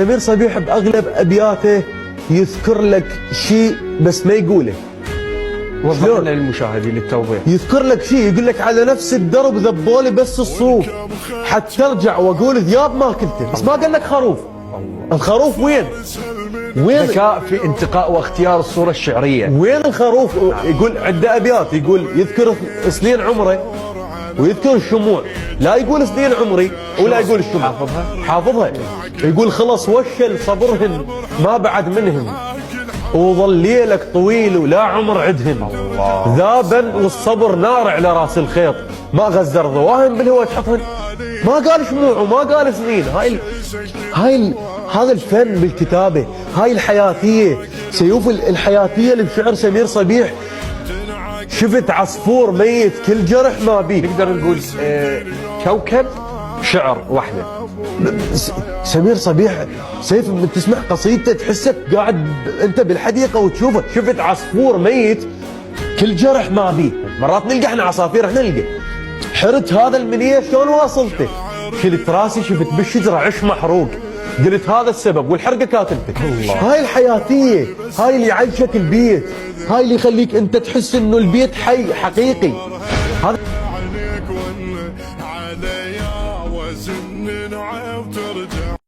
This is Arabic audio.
سمير صبيح باغلب ابياته يذكر لك شيء بس ما يقوله. وضح لنا للمشاهدين للتوضيح. يذكر لك شيء يقول لك على نفس الدرب ذبولي بس الصوف، حتى ارجع واقول ذياب ما كنت، بس ما قال لك خروف. الخروف وين؟ وين ذكاء في انتقاء واختيار الصورة الشعرية. وين الخروف؟ يقول عنده ابيات، يقول يذكر سنين عمره ويذكر الشموع، لا يقول سنين عمري ولا يقول الشموع. حافظها. يقول خلص وشل صبرهن ما بعد منهم، وظل ليلك طويل ولا عمر عدهن. ذابا والصبر نار على راس الخيط، ما غزر ضواهن بالهوى تحطهن. ما قال شموع وما قال سنين. هذا الفن بالكتابة، هاي الحياتية، سيوف الحياتية اللي بشعر سمير صبيح. شفت عصفور ميت كل جرح ما بيه. نقدر نقول كوكب شعر واحدة. سمير صبيح سيف من تسمع قصيدته تحسك قاعد انت بالحديقة وتشوفه. شفت عصفور ميت كل جرح ما بيه. مرات نلقى احنا عصافير، احنا نلقى حرت هذا المنية شلون واصلته؟ شلت راسي شفت بالشجرة عش محروق، قلت هذا السبب والحرقة كاتلته. هاي الحياتية، هاي اللي يعيشك البيت، هاي اللي يخليك انت تحس انه البيت حي حقيقي. هذا